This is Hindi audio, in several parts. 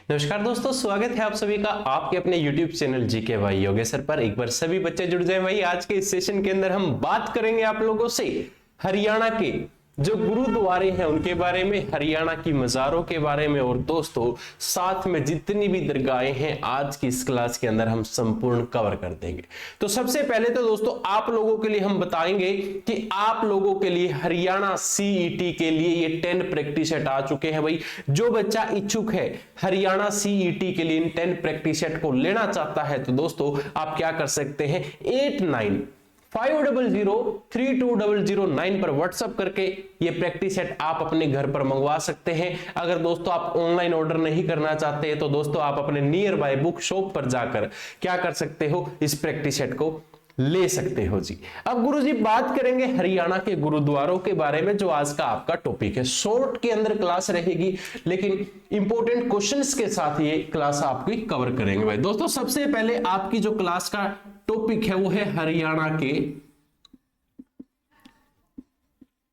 नमस्कार दोस्तों, स्वागत है आप सभी का आपके अपने YouTube चैनल जीके भाई योगेश्वर पर। एक बार सभी बच्चे जुड़ जाएं भाई। आज के इस सेशन के अंदर हम बात करेंगे आप लोगों से हरियाणा के जो गुरुद्वारे हैं उनके बारे में, हरियाणा की मज़ारों के बारे में, और दोस्तों साथ में जितनी भी दरगाहें हैं आज की इस क्लास के अंदर हम संपूर्ण कवर कर देंगे। तो सबसे पहले तो दोस्तों आप लोगों के लिए हम बताएंगे कि आप लोगों के लिए हरियाणा सीईटी के लिए ये 10 प्रैक्टिस सेट आ चुके हैं भाई। जो बच्चा इच्छुक है हरियाणा सीईटी के लिए इन 10 प्रैक्टिस सेट को लेना चाहता है तो दोस्तों आप क्या कर सकते हैं, 8950032009 पर व्हाट्सएप करके ये प्रैक्टिस सेट आप अपने घर पर मंगवा सकते हैं। अगर दोस्तों आप ऑनलाइन ऑर्डर नहीं करना चाहते हैं तो दोस्तों आप अपने नियर बाय बुक शॉप पर जाकर क्या कर सकते हो, इस प्रैक्टिस सेट को ले सकते हो जी। अब गुरुजी बात करेंगे हरियाणा के गुरुद्वारों के बारे में, जो आज का आपका टॉपिक है। शॉर्ट के अंदर क्लास रहेगी लेकिन इंपॉर्टेंट क्वेश्चंस के साथ ये क्लास आपकी कवर करेंगे भाई। दोस्तों सबसे पहले आपकी जो क्लास का टॉपिक है वो है हरियाणा के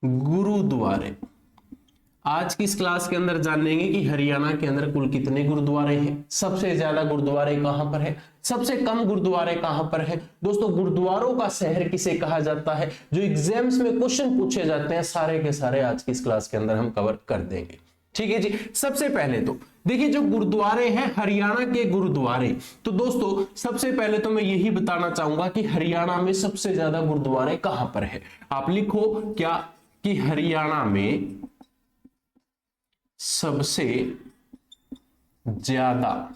गुरुद्वारे। आज की इस क्लास के अंदर जानेंगे कि हरियाणा के अंदर कुल कितने गुरुद्वारे हैं, सबसे ज्यादा गुरुद्वारे कहां पर है, सबसे कम गुरुद्वारे कहां पर है। दोस्तों गुरुद्वारों का शहर किसे कहा जाता है, जो एग्जाम्स में क्वेश्चन पूछे जाते हैं सारे के सारे आज की इस क्लास के अंदर हम कवर कर देंगे। ठीक है जी। सबसे पहले तो देखिए जो गुरुद्वारे हैं हरियाणा के गुरुद्वारे, तो दोस्तों सबसे पहले तो मैं यही बताना चाहूंगा कि हरियाणा में सबसे ज्यादा गुरुद्वारे कहां पर है। आप लिखो क्या कि हरियाणा में सबसे ज्यादा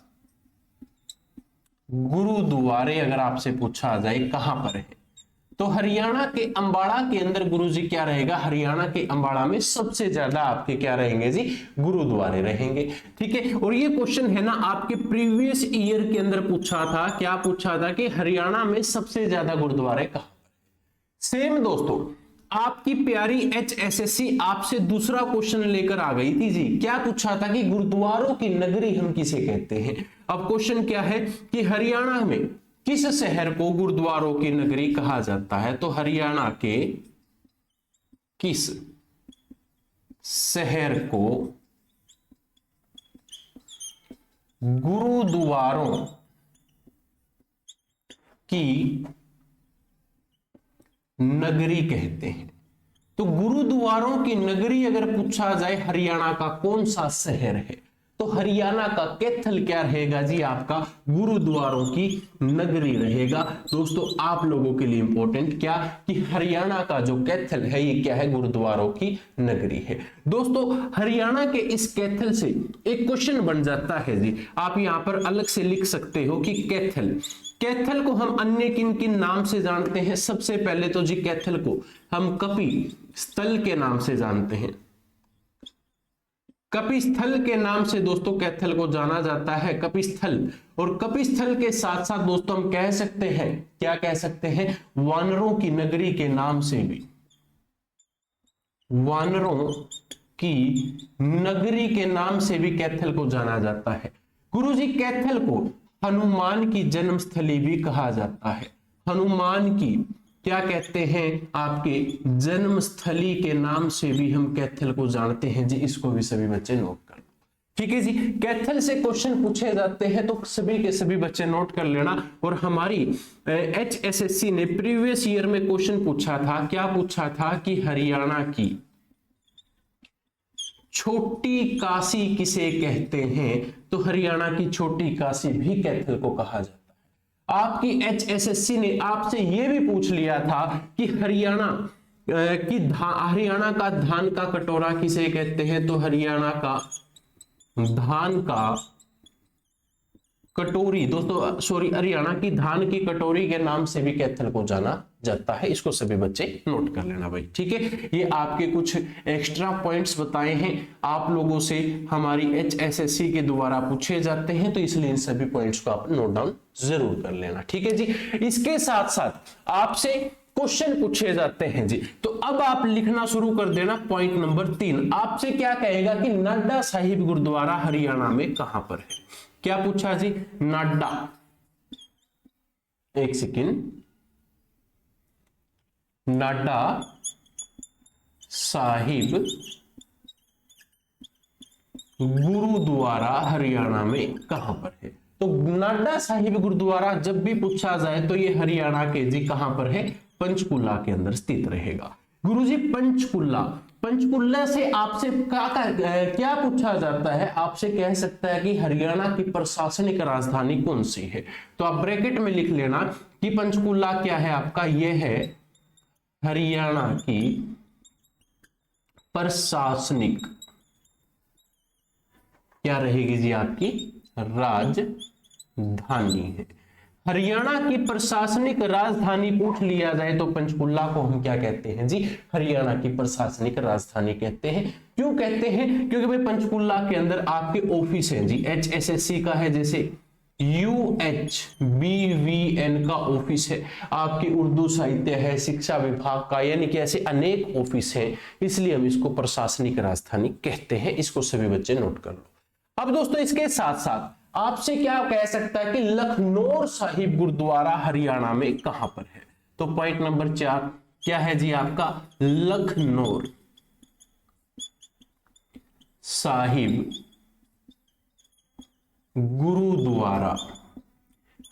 गुरुद्वारे अगर आपसे पूछा जाए कहां पर है, तो हरियाणा के अंबाड़ा के अंदर गुरुजी क्या रहेगा, हरियाणा के अंबाड़ा में सबसे ज्यादा आपके क्या रहेंगे जी, गुरुद्वारे रहेंगे। ठीक है। और ये क्वेश्चन है ना आपके प्रीवियस ईयर के अंदर पूछा था, क्या पूछा था कि हरियाणा में सबसे ज्यादा गुरुद्वारे कहां पर। सेम दोस्तों आपकी प्यारी HSSC आपसे दूसरा क्वेश्चन लेकर आ गई थी जी। क्या पूछा था कि गुरुद्वारों की नगरी हम किसे कहते हैं। अब क्वेश्चन क्या है कि हरियाणा में किस शहर को गुरुद्वारों की नगरी कहा जाता है, तो हरियाणा के किस शहर को गुरुद्वारों की नगरी कहते हैं। तो गुरुद्वारों की नगरी अगर पूछा जाए हरियाणा का कौन सा शहर है, तो हरियाणा का कैथल क्या रहेगा जी, आपका गुरुद्वारों की नगरी रहेगा। दोस्तों आप लोगों के लिए इंपॉर्टेंट क्या कि हरियाणा का जो कैथल है ये क्या है, गुरुद्वारों की नगरी है। दोस्तों हरियाणा के इस कैथल से एक क्वेश्चन बन जाता है जी, आप यहां पर अलग से लिख सकते हो कि कैथल, कैथल को हम अन्य किन किन नाम से जानते हैं। सबसे पहले तो जी कैथल को हम कपि स्थल के नाम से जानते हैं। कपिस्थल के नाम से दोस्तों कैथल को जाना जाता है, कपिस्थल। और कपिस्थल के साथ साथ दोस्तों हम कह सकते हैं, क्या कह सकते हैं, वानरों की नगरी के नाम से भी, वानरों की नगरी के नाम से भी कैथल को जाना जाता है। गुरुजी कैथल को हनुमान की जन्मस्थली भी कहा जाता है। हनुमान की क्या कहते हैं, आपके जन्मस्थली के नाम से भी हम कैथल को जानते हैं जी। इसको भी सभी बच्चे नोट कर लो। ठीक है जी। कैथल से क्वेश्चन पूछे जाते हैं तो सभी के सभी बच्चे नोट कर लेना। और हमारी HSSC ने प्रीवियस ईयर में क्वेश्चन पूछा था, क्या पूछा था कि हरियाणा की छोटी काशी किसे कहते हैं, तो हरियाणा की छोटी काशी भी कैथल को कहा जाता है। आपकी HSSC ने आपसे यह भी पूछ लिया था कि हरियाणा हरियाणा का धान का कटोरा किसे कहते हैं, तो हरियाणा का धान का कटोरी, दोस्तों सॉरी, हरियाणा की धान की कटोरी के नाम से भी कैथल को जाना जाता है। इसको सभी बच्चे नोट कर लेना भाई। ठीक है। ये आपके कुछ एक्स्ट्रा पॉइंट्स बताए हैं आप लोगों से, हमारी HSSC के द्वारा पूछे जाते हैं, तो इसलिए इन सभी पॉइंट्स को आप नोट डाउन जरूर कर लेना। ठीक है जी। इसके साथ साथ आपसे क्वेश्चन पूछे जाते हैं जी, तो अब आप लिखना शुरू कर देना। पॉइंट नंबर 3 आपसे क्या कहेगा कि नाडा साहिब गुरुद्वारा हरियाणा में कहां पर है। क्या पूछा जी, नाडा, एक सेकेंड, नाडा साहिब गुरुद्वारा हरियाणा में कहां पर है? तो नाडा साहिब गुरुद्वारा जब भी पूछा जाए तो ये हरियाणा के जी कहां पर है? पंचकुला के अंदर स्थित रहेगा। गुरुजी पंचकुला, पंचकुला से आपसे क्या पूछा जाता है? आपसे कह सकता है कि हरियाणा की प्रशासनिक राजधानी कौन सी है? तो आप ब्रैकेट में लिख लेना कि पंचकुला क्या है आपका? यह है हरियाणा की प्रशासनिक क्या रहेगी जी? आपकी राजधानी है। हरियाणा की प्रशासनिक राजधानी पूछ लिया जाए तो पंचकुला को हम क्या कहते हैं जी? हरियाणा की प्रशासनिक राजधानी कहते हैं। क्यों कहते हैं? क्योंकि भाई पंचकुला के अंदर आपके ऑफिस हैं जी। HSSC का है, जैसे UHBVN का ऑफिस है, आपकी उर्दू साहित्य है, शिक्षा विभाग का, यानी कि ऐसे अनेक ऑफिस हैं, इसलिए हम इसको प्रशासनिक राजधानी कहते हैं। इसको सभी बच्चे नोट कर लो। अब दोस्तों इसके साथ साथ आपसे क्या कह सकता है कि लखनौर साहिब गुरुद्वारा हरियाणा में कहां पर है? तो पॉइंट नंबर 4 क्या है जी आपका? लखनौर साहिब गुरुद्वारा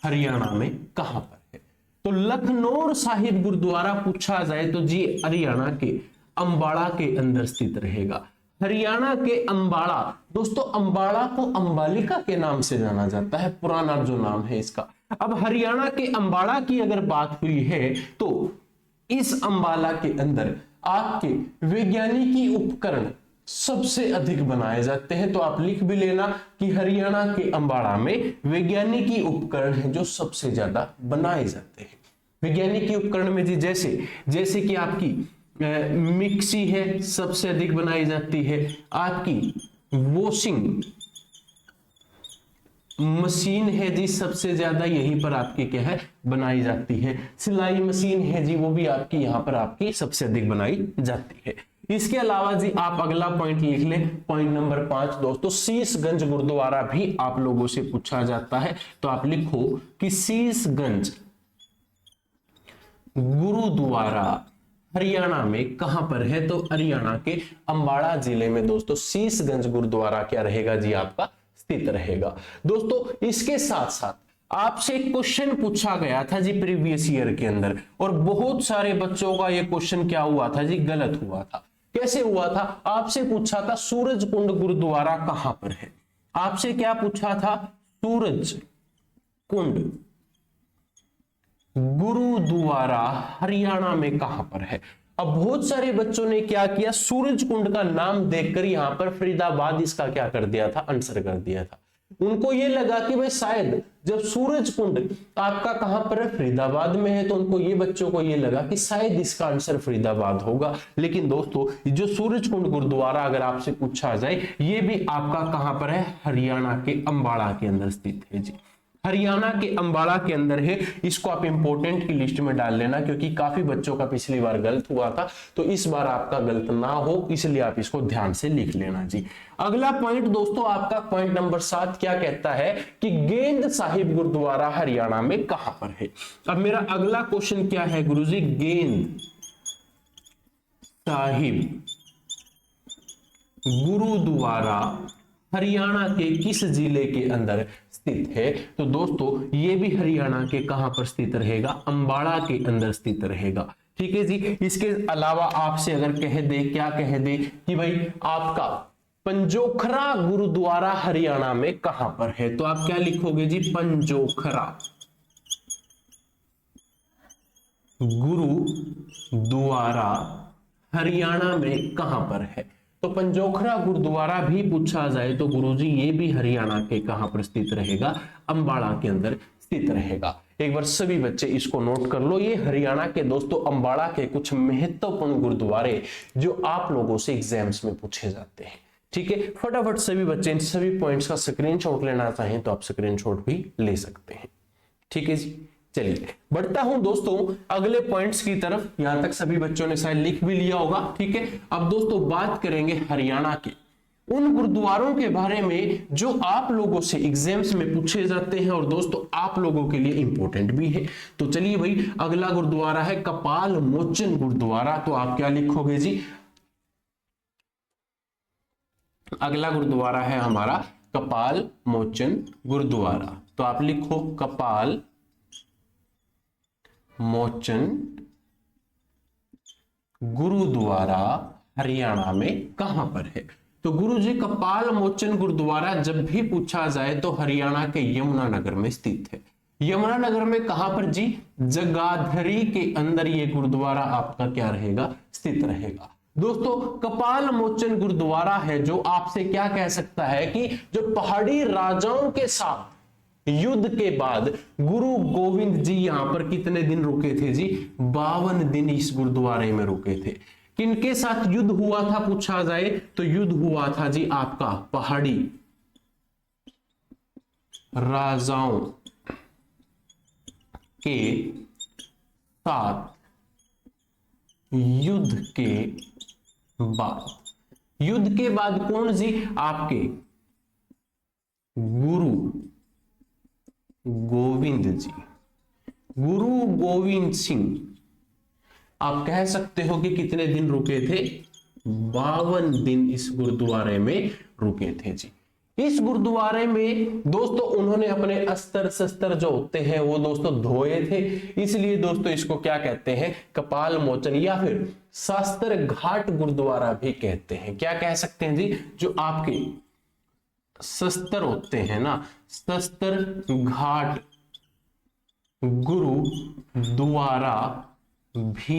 हरियाणा में कहां पर है? तो लखनौर साहिब गुरुद्वारा पूछा जाए तो जी हरियाणा के अंबाला के अंदर स्थित रहेगा। हरियाणा के अंबाला, दोस्तों अंबाला को अंबालिका के नाम से जाना जाता है, पुराना जो नाम है इसका। अब हरियाणा के अंबाला की अगर बात हुई है तो इस अंबाला के अंदर आपके वैज्ञानिकी उपकरण सबसे अधिक बनाए जाते हैं। तो आप लिख भी लेना कि हरियाणा के अंबाला में वैज्ञानिकी उपकरण है जो सबसे ज्यादा बनाए जाते हैं। वैज्ञानिकी उपकरण में जी जैसे कि आपकी मिक्सी है, सबसे अधिक बनाई जाती है। आपकी वॉशिंग मशीन है जी, सबसे ज्यादा यहीं पर आपकी क्या है? बनाई जाती है। सिलाई मशीन है जी, वो भी आपकी यहां पर आपकी सबसे अधिक बनाई जाती है। इसके अलावा जी आप अगला पॉइंट लिख लें, पॉइंट नंबर 5 दोस्तों, शीशगंज गुरुद्वारा भी आप लोगों से पूछा जाता है। तो आप लिखो कि शीशगंज गुरुद्वारा हरियाणा में कहां पर है? तो हरियाणा के अंबाला जिले में दोस्तों शीशगंज गुरुद्वारा क्या रहेगा जी? आपका स्थित रहेगा। दोस्तों इसके साथ साथ आपसे क्वेश्चन पूछा गया था जी प्रीवियस ईयर के अंदर, और बहुत सारे बच्चों का यह क्वेश्चन क्या हुआ था जी? गलत हुआ था। कैसे हुआ था? आपसे पूछा था सूरज कुंड गुरुद्वारा कहां पर है? आपसे क्या पूछा था? सूरज कुंड गुरुद्वारा हरियाणा में कहां पर है? अब बहुत सारे बच्चों ने क्या किया? सूरज कुंड का नाम देखकर यहां पर फरीदाबाद इसका क्या कर दिया था? आंसर कर दिया था। उनको ये लगा कि भाई शायद जब सूरज कुंड आपका कहां पर है? फरीदाबाद में है, तो उनको ये बच्चों को ये लगा कि शायद इसका आंसर फरीदाबाद होगा। लेकिन दोस्तों जो सूरज कुंड गुरुद्वारा अगर आपसे पूछा जाए, ये भी आपका कहां पर है? हरियाणा के अंबाला के अंदर स्थित है जी। हरियाणा के अंबाला के अंदर है। इसको आप इंपोर्टेंट की लिस्ट में डाल लेना, क्योंकि काफी बच्चों का पिछली बार गलत हुआ था, तो इस बार आपका गलत ना हो इसलिए आप इसको ध्यान से लिख लेना जी। अगला पॉइंट दोस्तों आपका पॉइंट नंबर 7 क्या कहता है कि गेंद साहिब गुरुद्वारा हरियाणा में कहां पर है? अब मेरा अगला क्वेश्चन क्या है गुरुजी? गेंद साहिब गुरुद्वारा हरियाणा के किस जिले के अंदर स्थित है? तो दोस्तों ये भी हरियाणा के कहां पर स्थित रहेगा? अंबाला के अंदर स्थित रहेगा। ठीक है जी। इसके अलावा आपसे अगर कह दे, क्या कह दे कि भाई आपका पंजोखरा गुरुद्वारा हरियाणा में कहां पर है? तो आप क्या लिखोगे जी? पंजोखरा गुरुद्वारा हरियाणा में कहां पर है? तो पंजोखरा गुरुद्वारा भी पूछा जाए तो गुरुजी ये भी हरियाणा के कहां पर स्थित रहेगा? अंबाला के अंदर स्थित रहेगा। एक बार सभी बच्चे इसको नोट कर लो। ये हरियाणा के दोस्तों अंबाला के कुछ महत्वपूर्ण गुरुद्वारे जो आप लोगों से एग्जाम्स में पूछे जाते हैं। ठीक है, फटाफट सभी बच्चे इन सभी पॉइंट्स का स्क्रीनशॉट लेना चाहें तो आप स्क्रीनशॉट भी ले सकते हैं। ठीक है जी, चलिए बढ़ता हूं दोस्तों अगले पॉइंट्स की तरफ। यहां तक सभी बच्चों ने शायद लिख भी लिया होगा। ठीक है, अब दोस्तों बात करेंगे हरियाणा के उन गुरुद्वारों के बारे में जो आप लोगों से एग्जाम्स में पूछे जाते हैं और दोस्तों आप लोगों के लिए इंपॉर्टेंट भी है। तो चलिए भाई, अगला गुरुद्वारा है कपाल मोचन गुरुद्वारा। तो आप क्या लिखोगे जी? अगला गुरुद्वारा है हमारा कपाल मोचन गुरुद्वारा। तो आप लिखो कपाल मोचन गुरुद्वारा हरियाणा में कहां पर है। तो गुरुजी कपाल मोचन गुरुद्वारा जब भी पूछा जाए तो हरियाणा के यमुनानगर में स्थित है। यमुनानगर में कहां पर जी, जगाधरी के अंदर ये गुरुद्वारा आपका क्या रहेगा, स्थित रहेगा। दोस्तों कपाल मोचन गुरुद्वारा है जो आपसे क्या कह सकता है कि जो पहाड़ी राजाओं के साथ युद्ध के बाद गुरु गोविंद जी यहां पर कितने दिन रुके थे जी, 52 दिन इस गुरुद्वारे में रुके थे। किनके साथ युद्ध हुआ था पूछा जाए तो युद्ध हुआ था जी आपका पहाड़ी राजाओं के साथ युद्ध के बाद कौन जी, आपके गुरु गोविंद जी, गुरु गोविंद सिंह आप कह सकते हो कि कितने दिन रुके थे, 52 दिन इस गुरुद्वारे में रुके थे जी। इस गुरुद्वारे में दोस्तों उन्होंने अपने अस्त्र शस्त्र जो होते हैं वो दोस्तों धोए थे, इसलिए दोस्तों इसको क्या कहते हैं, कपाल मोचन या फिर शास्त्र घाट गुरुद्वारा भी कहते हैं। क्या कह सकते हैं जी, जो आपके शस्त्र होते हैं ना, शस्त्र घाट गुरुद्वारा भी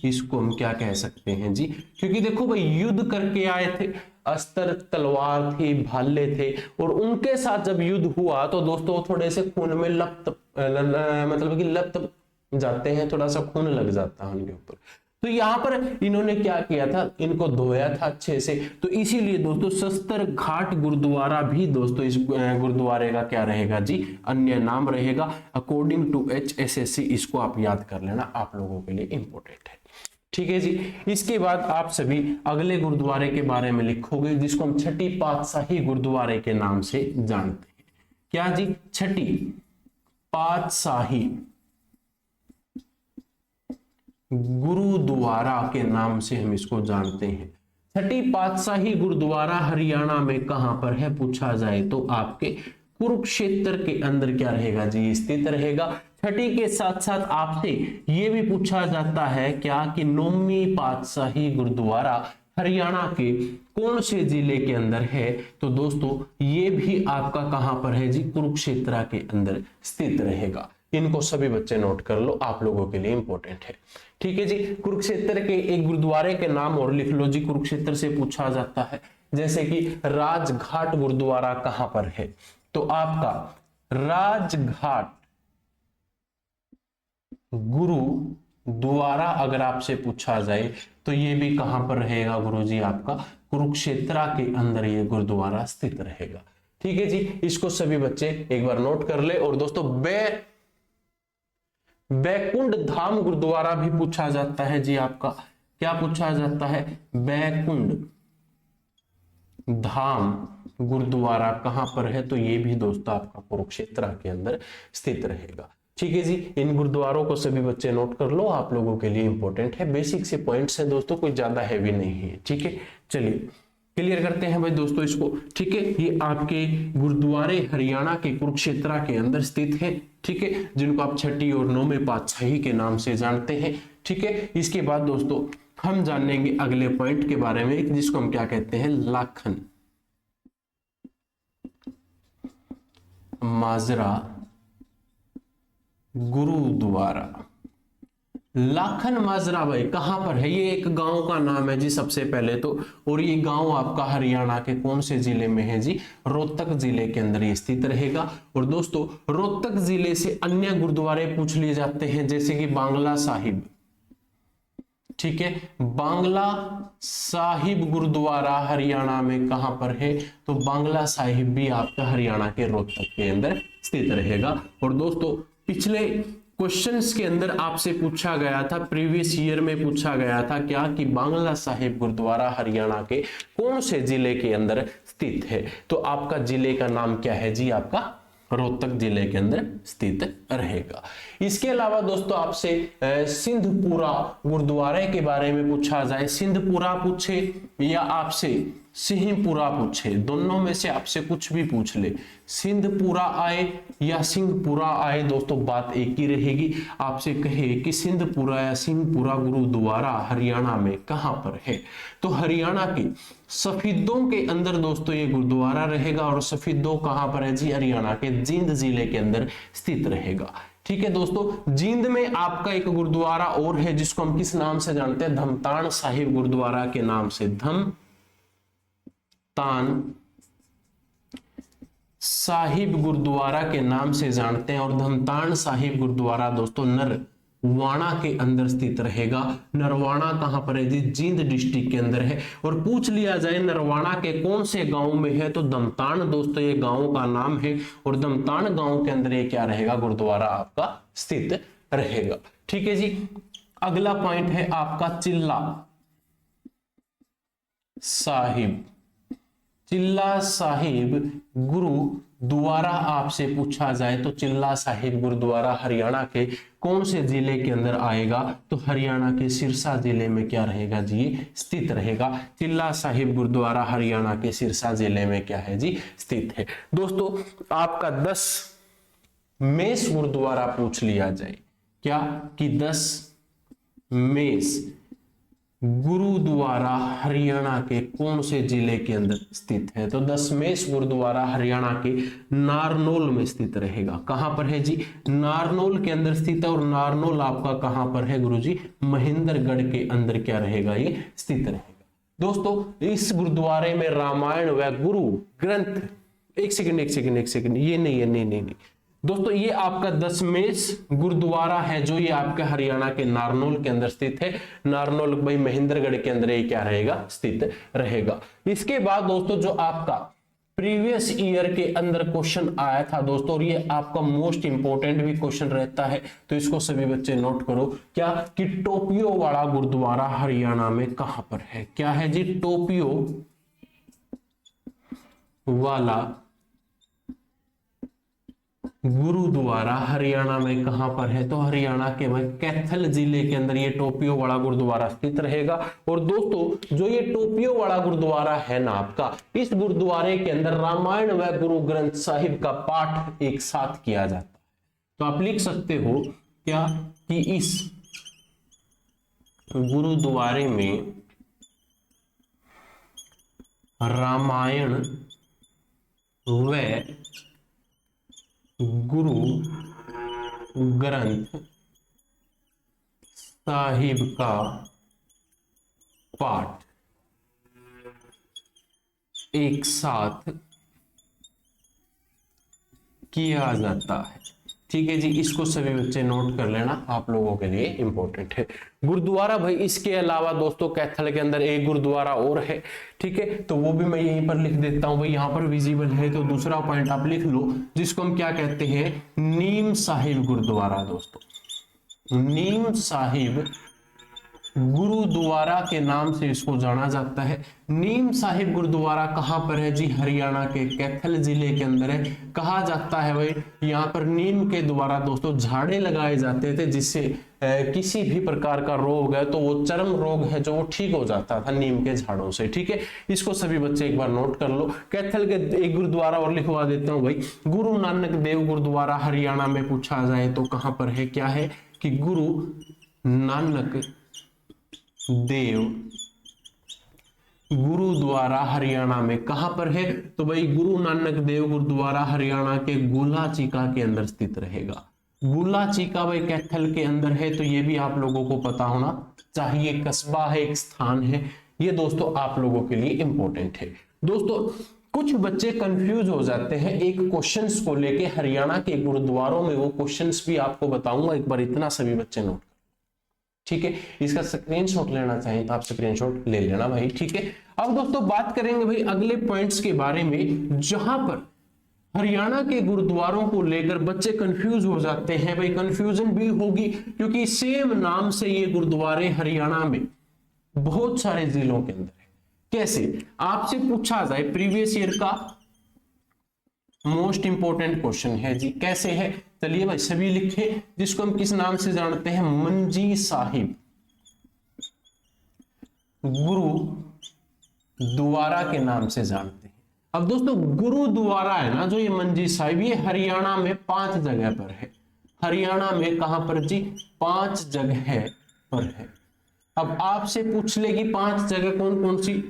इसको हम क्या कह सकते हैं जी, क्योंकि देखो भाई युद्ध करके आए थे, अस्त्र तलवार थी, भाले थे, और उनके साथ जब युद्ध हुआ तो दोस्तों थोड़े से खून में मतलब कि लपट जाते हैं, थोड़ा सा खून लग जाता है उनके ऊपर। तो यहां पर इन्होंने क्या किया था, इनको धोया था अच्छे से, तो इसीलिए दोस्तों शस्त्र घाट गुरुद्वारा भी दोस्तों इस गुरुद्वारे का क्या रहेगा जी, अन्य नाम रहेगा। अकॉर्डिंग टू HSSC इसको आप याद कर लेना, आप लोगों के लिए इंपॉर्टेंट है। ठीक है जी। इसके बाद आप सभी अगले गुरुद्वारे के बारे में लिखोगे जिसको हम छठी पातशाही गुरुद्वारे के नाम से जानते हैं। क्या जी, छठी पातशाही गुरुद्वारा के नाम से हम इसको जानते हैं। छठी पातशाही गुरुद्वारा हरियाणा में कहां पर है पूछा जाए तो आपके कुरुक्षेत्र के अंदर क्या रहेगा जी, स्थित रहेगा। छठी के साथ साथ आपसे यह भी पूछा जाता है क्या कि नौवीं पातशाही गुरुद्वारा हरियाणा के कौन से जिले के अंदर है, तो दोस्तों ये भी आपका कहां पर है जी, कुरुक्षेत्र के अंदर स्थित रहेगा। इनको सभी बच्चे नोट कर लो, आप लोगों के लिए इंपॉर्टेंट है। ठीक है जी। कुरुक्षेत्र के एक गुरुद्वारे के नाम और लिख लो जी, कुरुक्षेत्र से पूछा जाता है। जैसे कि राजघाट गुरुद्वारा कहां पर है, तो आपका राजघाट गुरुद्वारा अगर आपसे पूछा जाए तो ये भी कहां पर रहेगा गुरुजी, आपका कुरुक्षेत्र के अंदर ये गुरुद्वारा स्थित रहेगा। ठीक है जी। इसको सभी बच्चे एक बार नोट कर ले। और दोस्तों बैकुंठ धाम गुरुद्वारा भी पूछा जाता है जी, आपका क्या पूछा जाता है, बैकुंठ धाम गुरुद्वारा कहां पर है, तो ये भी दोस्तों आपका कुरुक्षेत्र के अंदर स्थित रहेगा। ठीक है जी। इन गुरुद्वारों को सभी बच्चे नोट कर लो, आप लोगों के लिए इंपॉर्टेंट है, बेसिक से पॉइंट्स हैं दोस्तों, कोई ज्यादा हैवी नहीं है। ठीक है, चलिए क्लियर करते हैं भाई दोस्तों इसको। ठीक है, ये आपके गुरुद्वारे हरियाणा के कुरुक्षेत्र के अंदर स्थित है। ठीक है, जिनको आप छठी और नौवीं पातशाही के नाम से जानते हैं। ठीक है, इसके बाद दोस्तों हम जानेंगे अगले पॉइंट के बारे में जिसको हम क्या कहते हैं, लाखन माजरा गुरुद्वारा। लाखन माजरा भाई कहां पर है, ये एक गांव का नाम है जी सबसे पहले तो, और ये गांव आपका हरियाणा के कौन से जिले में है जी, रोहतक जिले के अंदर ये स्थित रहेगा। और दोस्तों रोहतक जिले से अन्य गुरुद्वारे पूछ लिए जाते हैं जैसे कि बांग्ला साहिब। ठीक है, बांग्ला साहिब गुरुद्वारा हरियाणा में कहां पर है, तो बांग्ला साहिब भी आपका हरियाणा के रोहतक के अंदर स्थित रहेगा। और दोस्तों पिछले क्वेश्चंस के अंदर आपसे पूछा गया था, प्रीवियस ईयर में पूछा गया था क्या कि बांग्ला साहिब गुरुद्वारा हरियाणा के कौन से जिले के अंदर स्थित है, तो आपका जिले का नाम क्या है जी, आपका रोहतक जिले के अंदर स्थित रहेगा। इसके अलावा दोस्तों आपसे सिंधपुरा गुरुद्वारे के बारे में पूछा जाए, सिंधपुरा पूछे या आपसे सिंहपुरा पूछे, दोनों में से आपसे कुछ भी पूछ ले, सिंधपुरा आए या सिंहपुरा आए, दोस्तों बात एक ही रहेगी। आपसे कहे कि सिंधपुरा या सिंहपुरा गुरुद्वारा हरियाणा में कहां पर है, तो हरियाणा के सफीदों के अंदर दोस्तों ये गुरुद्वारा रहेगा। और सफीदों कहां पर है जी, हरियाणा के जींद जिले के अंदर स्थित रहेगा। ठीक है दोस्तों, जींद में आपका एक गुरुद्वारा और है जिसको हम किस नाम से जानते हैं, धमतान साहिब गुरुद्वारा के नाम से, धमतान साहिब गुरुद्वारा के नाम से जानते हैं। और धमतान साहिब गुरुद्वारा दोस्तों नरवाणा के अंदर स्थित रहेगा। नरवाणा कहां पर है जी, जींद डिस्ट्रिक्ट के अंदर है। और पूछ लिया जाए नरवाणा के कौन से गांव में है, तो दमतान दोस्तों ये गांव का नाम है। और दमतान गांव के अंदर ये क्या रहेगा, गुरुद्वारा आपका स्थित रहेगा। ठीक है जी, अगला पॉइंट है आपका चिल्ला साहिब। चिल्ला साहिब गुरुद्वारा आपसे पूछा जाए तो चिल्ला साहिब गुरुद्वारा हरियाणा के कौन से जिले के अंदर आएगा, तो हरियाणा के सिरसा जिले में क्या रहेगा जी, स्थित रहेगा। चिल्ला साहिब गुरुद्वारा हरियाणा के सिरसा जिले में क्या है जी, स्थित है। दोस्तों आपका 10 मेष गुरुद्वारा पूछ लिया जाए, क्या कि 10 मेष गुरुद्वारा हरियाणा के कौन से जिले के अंदर स्थित है, तो दशमेश गुरुद्वारा हरियाणा के नारनौल में स्थित रहेगा। कहां पर है जी, नारनौल के अंदर स्थित है। और नारनौल आपका कहां पर है गुरुजी, महेंद्रगढ़ के अंदर क्या रहेगा, ये स्थित रहेगा। दोस्तों इस गुरुद्वारे में रामायण व गुरु ग्रंथ, एक सेकंड, ये नहीं दोस्तों, ये आपका दशमेश गुरुद्वारा है जो ये आपके हरियाणा के नारनौल के अंदर स्थित है। नारनौल भाई महेंद्रगढ़ के अंदर ये क्या रहेगा, स्थित रहेगा। इसके बाद दोस्तों जो आपका प्रीवियस ईयर के अंदर क्वेश्चन आया था दोस्तों, और ये आपका मोस्ट इंपोर्टेंट भी क्वेश्चन रहता है, तो इसको सभी बच्चे नोट करो, क्या कि टोपियो वाला गुरुद्वारा हरियाणा में कहां पर है। क्या है जी, टोपियो वाला गुरुद्वारा हरियाणा में कहां पर है, तो हरियाणा के भाई कैथल जिले के अंदर ये टोपियो वाला गुरुद्वारा स्थित रहेगा। और दोस्तों जो ये टोपियो वाला गुरुद्वारा है ना आपका, इस गुरुद्वारे के अंदर रामायण व गुरु ग्रंथ साहिब का पाठ एक साथ किया जाता है। तो आप लिख सकते हो क्या कि इस गुरुद्वारे में रामायण व गुरु ग्रंथ साहिब का पाठ एक साथ किया जाता है। ठीक है जी, इसको सभी बच्चे नोट कर लेना, आप लोगों के लिए इंपॉर्टेंट है। गुरुद्वारा भाई इसके अलावा दोस्तों कैथल के अंदर एक गुरुद्वारा और है। ठीक है, तो वो भी मैं यहीं पर लिख देता हूं भाई, यहां पर विजिबल है। तो दूसरा पॉइंट आप लिख लो, जिसको हम क्या कहते हैं, नीम साहिब गुरुद्वारा। दोस्तों नीम साहिब गुरुद्वारा के नाम से इसको जाना जाता है। नीम साहिब गुरुद्वारा कहां पर है जी, हरियाणा के कैथल जिले के अंदर है। कहा जाता है भाई यहाँ पर नीम के द्वारा दोस्तों झाड़े लगाए जाते थे, जिससे किसी भी प्रकार का रोग है तो वो चर्म रोग है जो वो ठीक हो जाता था नीम के झाड़ों से। ठीक है, इसको सभी बच्चे एक बार नोट कर लो। कैथल के एक गुरुद्वारा और लिखवा देता हूं भाई, गुरु नानक देव गुरुद्वारा हरियाणा में पूछा जाए तो कहां पर है, क्या है कि गुरु नानक देव गुरुद्वारा हरियाणा में कहां पर है, तो भाई गुरु नानक देव गुरुद्वारा हरियाणा के गुलाचीका के अंदर स्थित रहेगा। गुलाचीका भाई कैथल के अंदर है, तो ये भी आप लोगों को पता होना चाहिए, कस्बा है, एक स्थान है। ये दोस्तों आप लोगों के लिए इंपॉर्टेंट है। दोस्तों कुछ बच्चे कंफ्यूज हो जाते हैं एक क्वेश्चंस को लेके, हरियाणा के गुरुद्वारों में वो क्वेश्चंस भी आपको बताऊंगा, एक बार इतना सभी बच्चे नोट। ठीक है, इसका स्क्रीनशॉट लेना चाहिए तो आप स्क्रीनशॉट ले लेना भाई। ठीक है, अब दोस्तों बात करेंगे भाई अगले पॉइंट्स के बारे में, जहां पर हरियाणा के गुरुद्वारों को लेकर बच्चे कंफ्यूज हो जाते हैं। भाई कंफ्यूजन भी होगी क्योंकि सेम नाम से ये गुरुद्वारे हरियाणा में बहुत सारे जिलों के अंदर है। कैसे, आपसे पूछा जाए प्रीवियस ईयर का मोस्ट इंपोर्टेंट क्वेश्चन है जी, कैसे है, चलिए भाई सभी लिखे, जिसको हम किस नाम से जानते हैं, मंजी साहिब गुरु द्वारा के नाम से जानते हैं। अब दोस्तों गुरुद्वारा है ना जो ये मंजी साहिब, ये हरियाणा में 5 जगह पर है। हरियाणा में कहां पर जी? 5 जगह पर है। अब आपसे पूछ ले कि 5 जगह कौन कौन सी?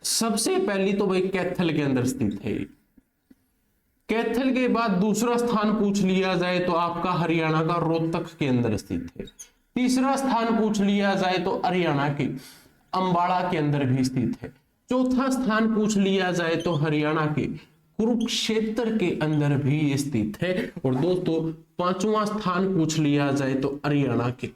सबसे पहली तो भाई कैथल के अंदर स्थित है। कैथल के बाद दूसरा स्थान पूछ लिया जाए तो आपका हरियाणा का रोहतक के अंदर स्थित है। तीसरा स्थान पूछ लिया जाए तो हरियाणा के अंबाला के अंदर भी स्थित है। चौथा स्थान पूछ लिया जाए तो हरियाणा के कुरुक्षेत्र के अंदर भी स्थित है। और दोस्तों 5वां स्थान पूछ लिया जाए तो हरियाणा के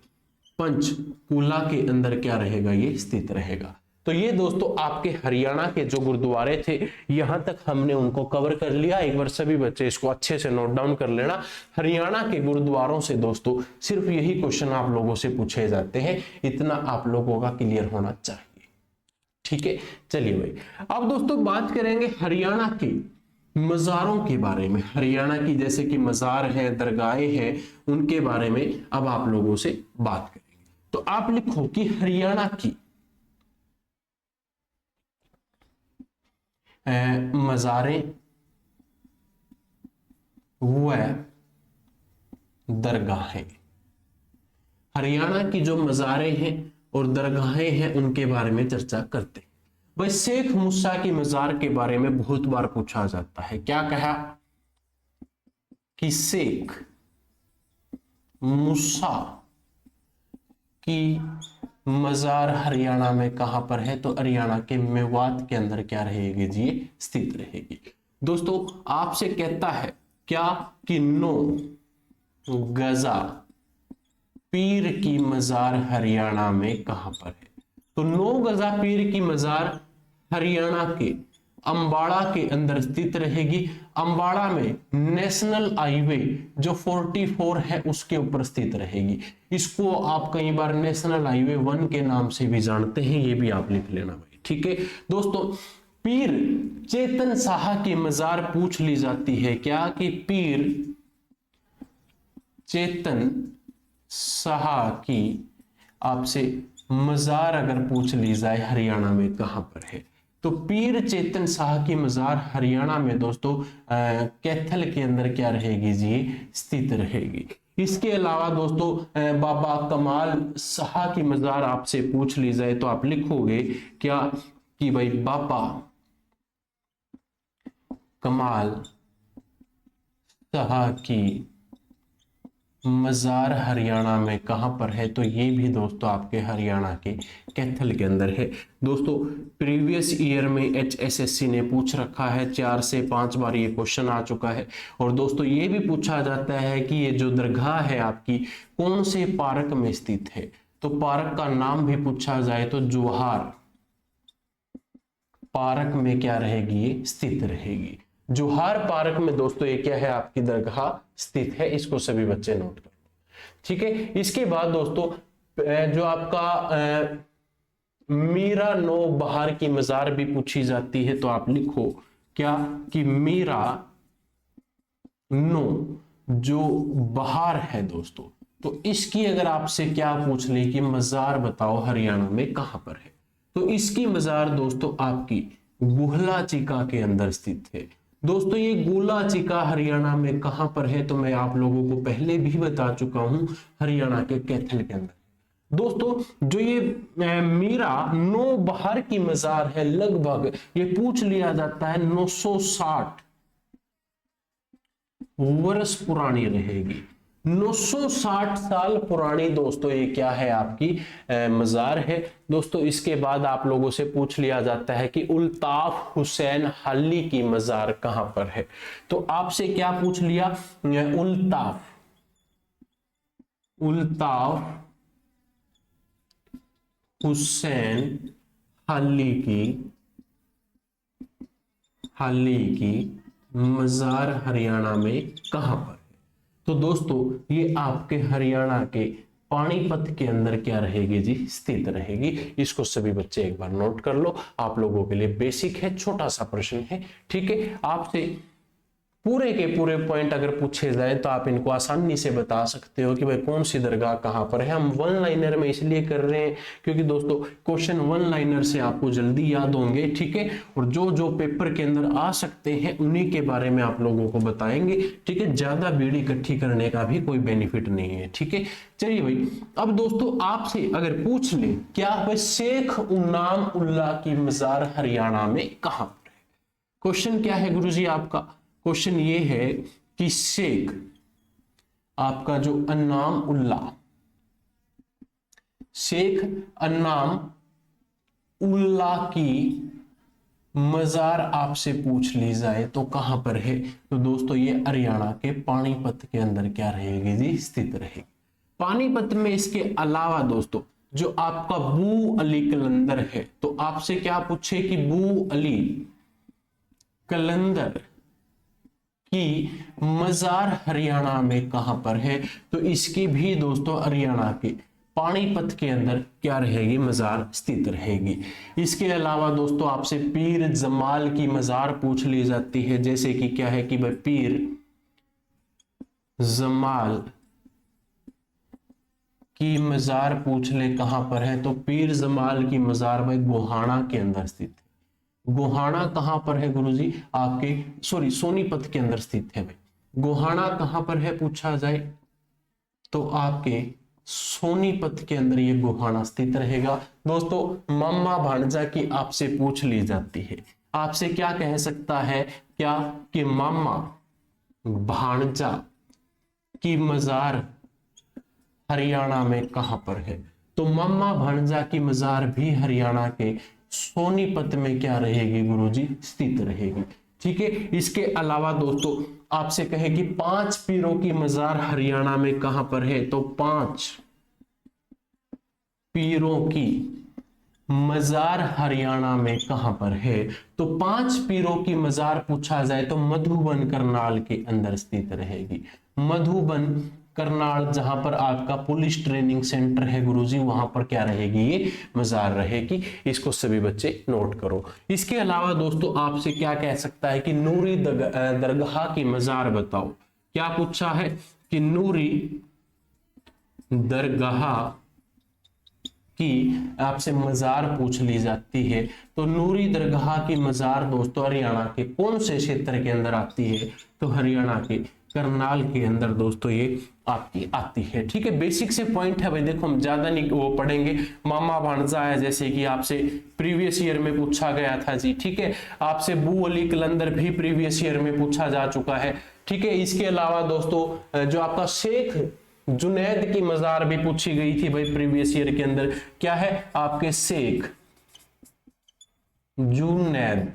पंचकूला के अंदर क्या रहेगा? ये स्थित रहेगा। तो ये दोस्तों आपके हरियाणा के जो गुरुद्वारे थे, यहां तक हमने उनको कवर कर लिया। एक बार सभी बच्चे इसको अच्छे से नोट डाउन कर लेना। हरियाणा के गुरुद्वारों से दोस्तों सिर्फ यही क्वेश्चन आप लोगों से पूछे जाते हैं, इतना आप लोगों का क्लियर होना चाहिए। ठीक है, चलिए भाई अब दोस्तों बात करेंगे हरियाणा के मज़ारों के बारे में। हरियाणा की जैसे कि मज़ार है, दरगाहें हैं, उनके बारे में अब आप लोगों से बात करेंगे। तो आप लिखो कि हरियाणा की मज़ारें व दरगाहें। हरियाणा की जो मज़ारें हैं और दरगाहें हैं उनके बारे में चर्चा करते हैं। भाई शेख मूसा की मज़ार के बारे में बहुत बार पूछा जाता है। क्या कहा कि शेख मूसा की मज़ार हरियाणा में कहां पर है? तो हरियाणा के मेवात के अंदर क्या रहेगी जी? स्थित रहेगी। दोस्तों आपसे कहता है क्या कि 9 गजा पीर की मज़ार हरियाणा में कहां पर है? तो 9 गजा पीर की मज़ार हरियाणा के अंबाला के अंदर स्थित रहेगी। अंबाला में नेशनल हाईवे जो 44 है उसके ऊपर स्थित रहेगी। इसको आप कई बार नेशनल हाईवे 1 के नाम से भी जानते हैं, ये भी आप लिख लेना भाई। ठीक है दोस्तों, पीर चेतन शाह की मज़ार पूछ ली जाती है। क्या कि पीर चेतन शाह की आपसे मज़ार अगर पूछ ली जाए हरियाणा में कहां पर है, तो पीर चेतन शाह की मज़ार हरियाणा में दोस्तों कैथल के अंदर क्या रहेगी जी? स्थित रहेगी। इसके अलावा दोस्तों बाबा कमाल शाह की मज़ार आपसे पूछ ली जाए तो आप लिखोगे क्या कि भाई बाबा कमाल शाह की मज़ार हरियाणा में कहां पर है? तो ये भी दोस्तों आपके हरियाणा के कैथल के अंदर है। दोस्तों प्रीवियस ईयर में HSSC ने पूछ रखा है, 4 से 5 बार ये क्वेश्चन आ चुका है। और दोस्तों ये भी पूछा जाता है कि ये जो दरगाह है आपकी कौन से पार्क में स्थित है? तो पार्क का नाम भी पूछा जाए तो जोहार पार्क में क्या रहेगी? ये स्थित रहेगी। जोहार पार्क में दोस्तों ये क्या है? आपकी दरगाह स्थित है। इसको सभी बच्चे नोट कर लो। ठीक है, इसके बाद दोस्तों जो आपका मीरा नो बहार की मज़ार भी पूछी जाती है। तो आप लिखो क्या कि मीरा नो जो बहार है दोस्तों, तो इसकी अगर आपसे क्या पूछ ले कि मज़ार बताओ हरियाणा में कहां पर है, तो इसकी मज़ार दोस्तों आपकी गुहला चिका के अंदर स्थित है। दोस्तों ये गुहला चिका हरियाणा में कहां पर है? तो मैं आप लोगों को पहले भी बता चुका हूं, हरियाणा के कैथल के अंदर। दोस्तों जो ये मीरा नो बहार की मज़ार है, लगभग ये पूछ लिया जाता है 960 वर्ष पुरानी रहेगी। 960 साल पुरानी दोस्तों ये क्या है? आपकी मज़ार है। दोस्तों इसके बाद आप लोगों से पूछ लिया जाता है कि उल्ताफ हुसैन हल्ली की मज़ार कहां पर है? तो आपसे क्या पूछ लिया? उल्ताफ हुसैन हल्ली की मज़ार हरियाणा में कहां पर है? तो दोस्तों ये आपके हरियाणा के पानीपत के अंदर क्या रहेगी जी? स्थित रहेगी। इसको सभी बच्चे एक बार नोट कर लो, आप लोगों के लिए बेसिक है, छोटा सा प्रश्न है। ठीक है, आपसे पूरे के पूरे पॉइंट अगर पूछे जाए तो आप इनको आसानी से बता सकते हो कि भाई कौन सी दरगाह कहां पर है। हम वन लाइनर में इसलिए कर रहे हैं क्योंकि दोस्तों क्वेश्चन वन लाइनर से आपको जल्दी याद होंगे, ठीक है, और जो जो पेपर के अंदर आ सकते हैं उन्हीं के बारे में आप लोगों को बताएंगे, ठीक है। ज्यादा भीड़ इकट्ठी करने का भी कोई बेनिफिट नहीं है, ठीक है। चलिए भाई, अब दोस्तों आपसे अगर पूछ ले क्या भाई शेख इनाम उल्लाह की मजार हरियाणा में कहां पर है। क्वेश्चन क्या है गुरुजी आपका? क्वेश्चन ये है कि शेख आपका जो इनाम उल्लाह, शेख इनाम उल्लाह की मजार आपसे पूछ ली जाए तो कहां पर है, तो दोस्तों ये हरियाणा के पानीपत के अंदर क्या रहेगी जी, स्थित रहेगी। पानीपत में इसके अलावा दोस्तों जो आपका बू अली कलंदर है, तो आपसे क्या पूछे कि बू अली कलंदर की मजार हरियाणा में कहां पर है, तो इसकी भी दोस्तों हरियाणा के पानीपत के अंदर क्या रहेगी, मजार स्थित रहेगी। इसके अलावा दोस्तों आपसे पीर जमाल की मजार पूछ ली जाती है, जैसे कि क्या है कि भाई पीर जमाल की मजार पूछ ले कहां पर है, तो पीर जमाल की मजार भाई गोहाना के अंदर स्थित है। गोहाना कहां पर है गुरुजी? आपके सोनीपत के अंदर स्थित है भाई। गोहाना कहां पर है पूछा जाए तो आपके सोनीपत के अंदर ये गोहाना स्थित रहेगा। दोस्तों मामा भांजा की आपसे पूछ ली जाती है, आपसे क्या कह सकता है, क्या कि मामा भांजा की मजार हरियाणा में कहां पर है, तो मामा भांजा की मजार भी हरियाणा के सोनीपत में क्या रहेगी गुरुजी, स्थित रहेगी, ठीक है। इसके अलावा दोस्तों आपसे कहे कि 5 पीरों की मजार हरियाणा में कहां पर है, तो 5 पीरों की मजार हरियाणा में कहां पर है, तो 5 पीरों की मजार पूछा जाए तो मधुबन करनाल के अंदर स्थित रहेगी। मधुबन करनाल जहां पर आपका पुलिस ट्रेनिंग सेंटर है गुरुजी, वहां पर क्या रहेगी, ये मजार रहेगी। इसको सभी बच्चे नोट करो। इसके अलावा दोस्तों आपसे क्या कह सकता है कि नूरी दरगाह की मजार बताओ। क्या पूछा है कि नूरी दरगाह की आपसे मजार पूछ ली जाती है, तो नूरी दरगाह की मजार दोस्तों हरियाणा के कौन से क्षेत्र के अंदर आती है, तो हरियाणा के करनाल के अंदर दोस्तों ये आपकी आती है, ठीक है। बेसिक से पॉइंट है भाई, देखो हम ज्यादा नहीं वो पढ़ेंगे। मामा भांजा है जैसे कि आपसे प्रीवियस ईयर में पूछा गया था जी, ठीक है। आपसे बू अली कलंदर भी प्रीवियस ईयर में पूछा जा चुका है, ठीक है। इसके अलावा दोस्तों जो आपका शेख जुनैद की मजार भी पूछी गई थी भाई प्रीवियस ईयर के अंदर, क्या है आपके शेख जुनैद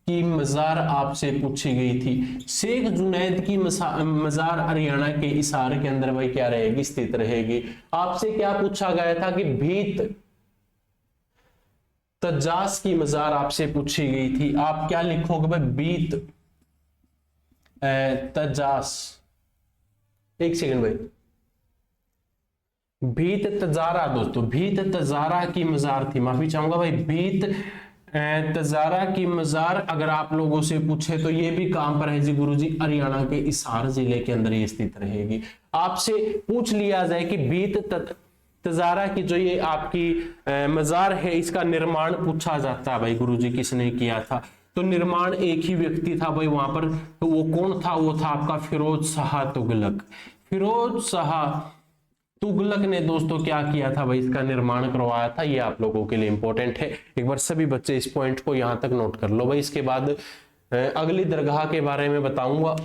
की मजार आपसे पूछी गई थी। शेख जुनैद की मजार हरियाणा के हिसार के अंदर भाई क्या रहेगी, स्थित रहेगी। आपसे क्या पूछा गया था कि भीत तजास की मजार आपसे पूछी गई थी, आप क्या लिखोगे भाई, बीत तजास, एक सेकंड भाई, भीत तजारा दोस्तों, भीत तजारा की मजार थी, माफी चाहूंगा भाई, भीत तजारा की मजार अगर आप लोगों से पूछे तो ये भी कहां पर है जी गुरुजी, हरियाणा के हिसार जिले के अंदर ये स्थित रहेगी। आपसे पूछ लिया जाए कि भीत तजारा की जो ये आपकी मजार है इसका निर्माण पूछा जाता है भाई गुरुजी किसने किया था, तो निर्माण एक ही व्यक्ति था भाई वहां पर, तो वो कौन था, वो था आपका फिरोज शाह तुगलक। फिरोज शाह तुगलक ने दोस्तों क्या किया था भाई, इसका निर्माण करवाया था। ये आप लोगों के लिए इंपॉर्टेंट है, एक बार सभी बच्चे इस पॉइंट को यहां तक नोट कर लो भाई। इसके बाद अगली दरगाह के बारे में बताऊंगा,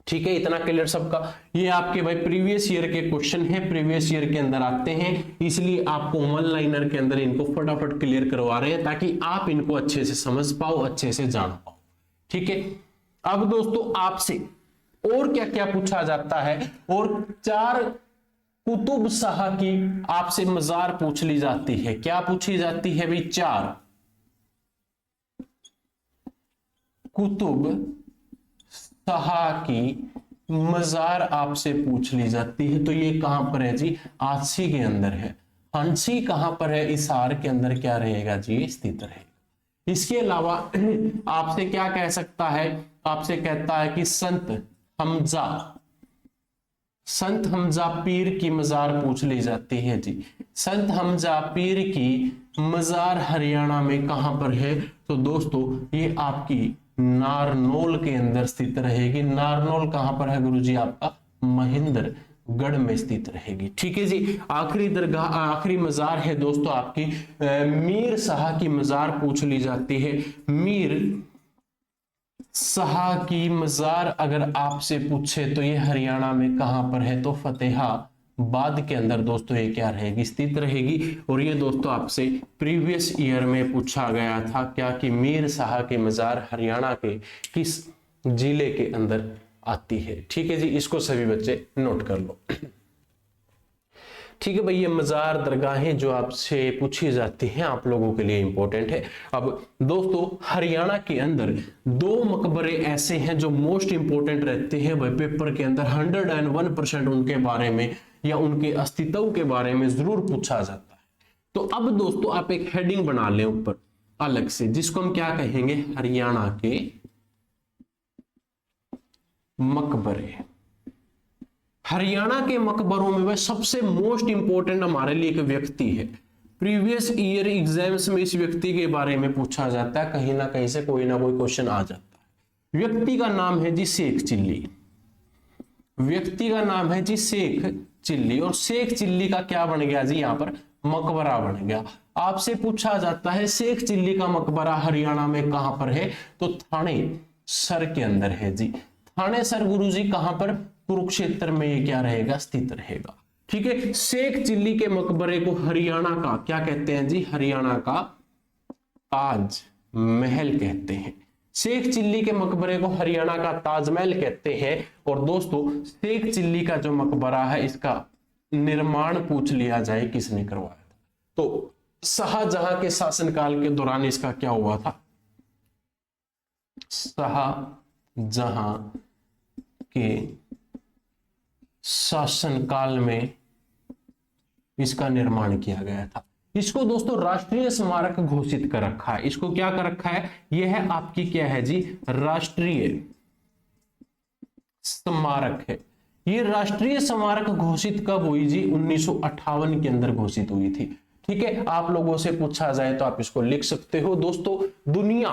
ठीक है। इतना क्लियर सबका। ये आपके भाई प्रीवियस ईयर के क्वेश्चन है, प्रीवियस ईयर के अंदर आते हैं, इसलिए आपको वन लाइनर के अंदर इनको फटाफट क्लियर करवा रहे हैं ताकि आप इनको अच्छे से समझ पाओ, अच्छे से जान पाओ, ठीक है। अब दोस्तों आपसे और क्या क्या पूछा जाता है, और 4 कुतुब शाह की आपसे मजार पूछ ली जाती है। क्या पूछी जाती है भाई, 4 कुतुब शाह की मजार आपसे पूछ ली जाती है, तो ये कहां पर है जी, आंसी के अंदर है। आंसी कहां पर है, हिसार के अंदर क्या रहेगा जी, स्थित रहेगा। इसके अलावा आपसे क्या कह सकता है, आपसे कहता है कि संत हमजा पीर की मजार पूछ ली जाती है जी। संत हमजा पीर की मजार हरियाणा में कहां पर है? तो दोस्तों ये आपकी नारनौल के अंदर स्थित रहेगी। नारनौल कहां पर है गुरुजी? आपका महेंद्रगढ़ में स्थित रहेगी। ठीक है जी। आखिरी दरगाह, आखिरी मजार है दोस्तों आपकी मीर शाह की मजार पूछ ली जाती है। मीर शाह की मजार अगर आपसे पूछे तो ये हरियाणा में कहां पर है? तो फतेहाबाद के अंदर दोस्तों ये क्या रहेगी? स्थित रहेगी। और ये दोस्तों आपसे प्रीवियस ईयर में पूछा गया था क्या कि मीर शाह की मजार हरियाणा के किस जिले के अंदर आती है? ठीक है जी, इसको सभी बच्चे नोट कर लो। ठीक है भाई, ये मजार दरगाहें जो आपसे पूछी जाती हैं आप लोगों के लिए इंपॉर्टेंट है। अब दोस्तों हरियाणा के अंदर 2 मकबरे ऐसे हैं जो मोस्ट इंपॉर्टेंट रहते हैं भाई पेपर के अंदर। 101% उनके बारे में या उनके अस्तित्व के बारे में जरूर पूछा जाता है। तो अब दोस्तों आप एक हेडिंग बना लें ऊपर अलग से, जिसको हम क्या कहेंगे? हरियाणा के मकबरे। हरियाणा के मकबरों में वह सबसे मोस्ट इंपॉर्टेंट हमारे लिए एक व्यक्ति है। प्रीवियस ईयर एग्जाम्स में इस व्यक्ति के बारे में पूछा जाता है, कहीं ना कहीं से कोई ना कोई क्वेश्चन आ जाता है। व्यक्ति का नाम है जी शेख चिल्ली। व्यक्ति का नाम है जी शेख चिल्ली। और शेख चिल्ली का क्या बन गया जी? यहाँ पर मकबरा बन गया। आपसे पूछा जाता है शेख चिल्ली का मकबरा हरियाणा में कहां पर है? तो थाने सर के अंदर है जी। थाने सर गुरुजी कहां पर? कुरुक्षेत्र में ये क्या रहेगा? स्थित रहेगा। ठीक है। शेख चिल्ली के मकबरे को हरियाणा का क्या कहते हैं जी? हरियाणा का ताज महल कहते हैं। शेख चिल्ली के मकबरे को हरियाणा का ताजमहल कहते हैं। और दोस्तों शेख चिल्ली का जो मकबरा है इसका निर्माण पूछ लिया जाए किसने करवाया था? तो शाहजहां के शासनकाल के दौरान इसका क्या हुआ था? शाहजहां के शासनकाल में इसका निर्माण किया गया था। इसको दोस्तों राष्ट्रीय स्मारक घोषित कर रखा है। इसको क्या कर रखा है? यह है आपकी क्या है जी? राष्ट्रीय स्मारक है। ये राष्ट्रीय स्मारक घोषित कब हुई जी? 1958 के अंदर घोषित हुई थी। ठीक है। आप लोगों से पूछा जाए तो आप इसको लिख सकते हो दोस्तों। दुनिया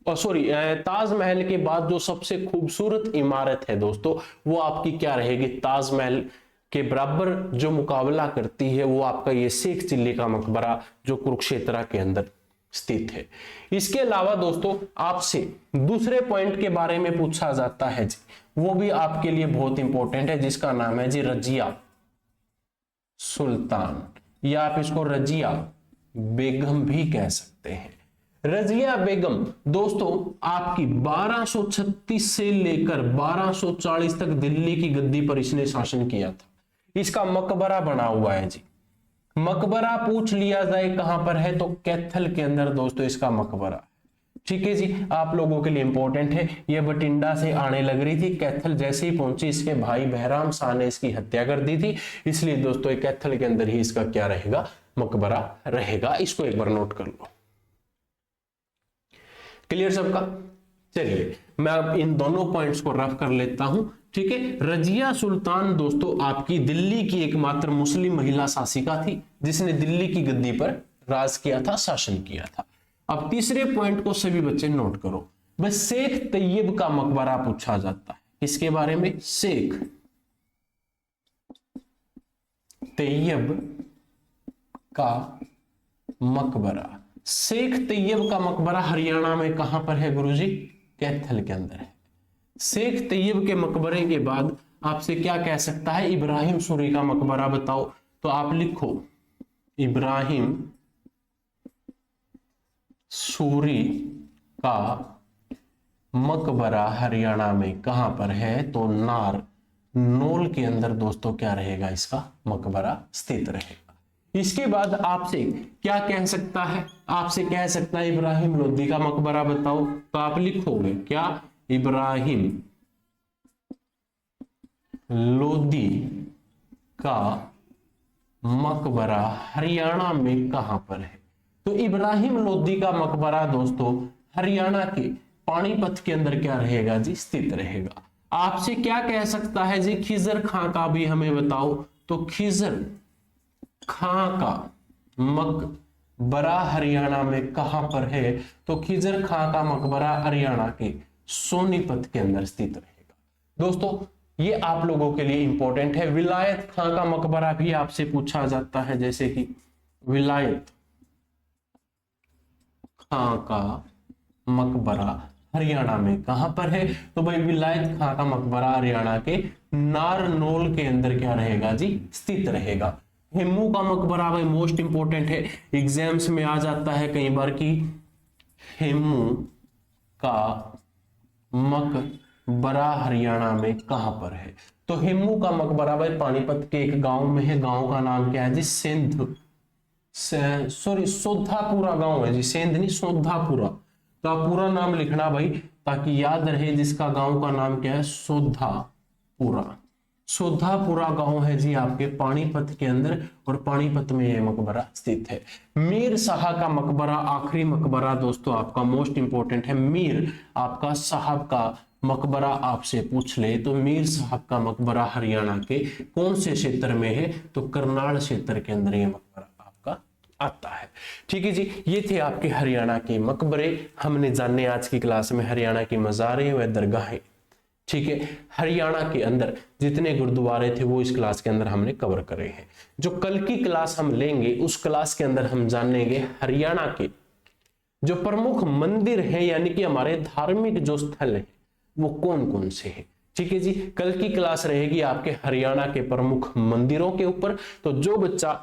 ताजमहल के बाद जो सबसे खूबसूरत इमारत है दोस्तों वो आपकी क्या रहेगी? ताजमहल के बराबर जो मुकाबला करती है वो आपका ये शेख चिल्ली का मकबरा जो कुरुक्षेत्र के अंदर स्थित है। इसके अलावा दोस्तों आपसे दूसरे पॉइंट के बारे में पूछा जाता है जी, वो भी आपके लिए बहुत इंपॉर्टेंट है, जिसका नाम है जी रजिया सुल्तान, या आप इसको रजिया बेगम भी कह सकते हैं। रजिया बेगम दोस्तों आपकी 1236 से लेकर 1240 तक दिल्ली की गद्दी पर इसने शासन किया था। इसका मकबरा बना हुआ है जी। मकबरा पूछ लिया जाए कहां पर है? तो कैथल के अंदर दोस्तों इसका मकबरा। ठीक है जी, आप लोगों के लिए इंपॉर्टेंट है। यह बठिंडा से आने लग रही थी, कैथल जैसे ही पहुंची इसके भाई बहराम शाह ने इसकी हत्या कर दी थी, इसलिए दोस्तों कैथल के अंदर ही इसका क्या रहेगा? मकबरा रहेगा। इसको एक बार नोट कर लो। क्लियर सबका? चलिए मैं अब इन दोनों पॉइंट्स को रफ कर लेता हूं। ठीक है। रजिया सुल्तान दोस्तों आपकी दिल्ली की एकमात्र मुस्लिम महिला शासिका थी जिसने दिल्ली की गद्दी पर राज किया था, शासन किया था। अब तीसरे पॉइंट को सभी बच्चे नोट करो। बस शेख तैयब का मकबरा पूछा जाता है। किसके बारे में? शेख तैयब का मकबरा। शेख तैयब का मकबरा हरियाणा में कहां पर है गुरुजी? कैथल के अंदर है। शेख तैयब के मकबरे के बाद आपसे क्या कह सकता है? इब्राहिम सूरी का मकबरा बताओ। तो आप लिखो इब्राहिम सूरी का मकबरा हरियाणा में कहां पर है? तो नारनौल के अंदर दोस्तों क्या रहेगा? इसका मकबरा स्थित रहेगा। इसके बाद आपसे क्या कह सकता है? आपसे कह सकता है इब्राहिम लोदी का मकबरा बताओ। तो आप लिखोगे क्या? इब्राहिम लोदी का मकबरा हरियाणा में कहां पर है? तो इब्राहिम लोदी का मकबरा दोस्तों हरियाणा के पानीपत के अंदर क्या रहेगा जी, स्थित रहेगा। आपसे क्या कह सकता है जी, खिजर खां का भी हमें बताओ, तो खिजर खां का मकबरा हरियाणा में कहां पर है, तो खिजर खां का मकबरा हरियाणा के सोनीपत के अंदर स्थित रहेगा। दोस्तों ये आप लोगों के लिए इंपॉर्टेंट है। विलायत खां का मकबरा भी आपसे पूछा जाता है, जैसे कि विलायत खां का मकबरा हरियाणा में कहां पर है, तो भाई विलायत खां का मकबरा हरियाणा के नारनौल के अंदर क्या रहेगा जी, स्थित रहेगा। हेमू का मकबरा भाई मोस्ट इंपोर्टेंट है, एग्जाम्स में आ जाता है कई बार कि हेमू का मकबरा हरियाणा में कहां पर है, तो हेमू का मकबरा भाई पानीपत के एक गांव में है। गांव का नाम क्या है जी, सेंध सोधापुरा गांव है जी, सेंध नहीं सोधापुरा। तो आप पूरा नाम लिखना भाई ताकि याद रहे, जिसका गांव का नाम क्या है, सोधापुरा। सोधापुरा गांव है जी आपके पानीपत के अंदर, और पानीपत में यह मकबरा स्थित है। मीर शाह का मकबरा, आखिरी मकबरा दोस्तों आपका मोस्ट इंपोर्टेंट है। मीर आपका साहब का मकबरा आपसे पूछ ले, तो मीर साहब का मकबरा हरियाणा के कौन से क्षेत्र में है, तो करनाल क्षेत्र के अंदर यह मकबरा आपका आता है। ठीक है जी, ये थे आपके हरियाणा के मकबरे। हमने जाने आज की क्लास में हरियाणा की मज़ारें व दरगाहें। ठीक है, हरियाणा के अंदर जितने गुरुद्वारे थे वो इस क्लास के अंदर हमने कवर करे हैं। जो कल की क्लास हम लेंगे उस क्लास के अंदर हम जानेंगे हरियाणा के जो प्रमुख मंदिर हैं, यानी कि हमारे धार्मिक जो स्थल है वो कौन कौन से हैं। ठीक है जी, कल की क्लास रहेगी आपके हरियाणा के प्रमुख मंदिरों के ऊपर। तो जो बच्चा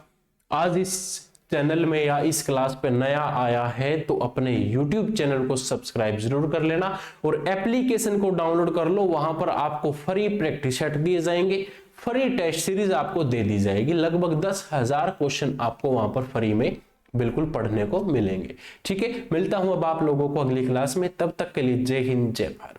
आज इस चैनल में या इस क्लास पे नया आया है तो अपने YouTube चैनल को सब्सक्राइब जरूर कर लेना, और एप्लीकेशन को डाउनलोड कर लो। वहां पर आपको फ्री प्रैक्टिस सेट दिए जाएंगे, फ्री टेस्ट सीरीज आपको दे दी जाएगी। लगभग 10,000 क्वेश्चन आपको वहां पर फ्री में बिल्कुल पढ़ने को मिलेंगे। ठीक है, मिलता हूं अब आप लोगों को अगली क्लास में, तब तक के लिए जय हिंद जय भारत।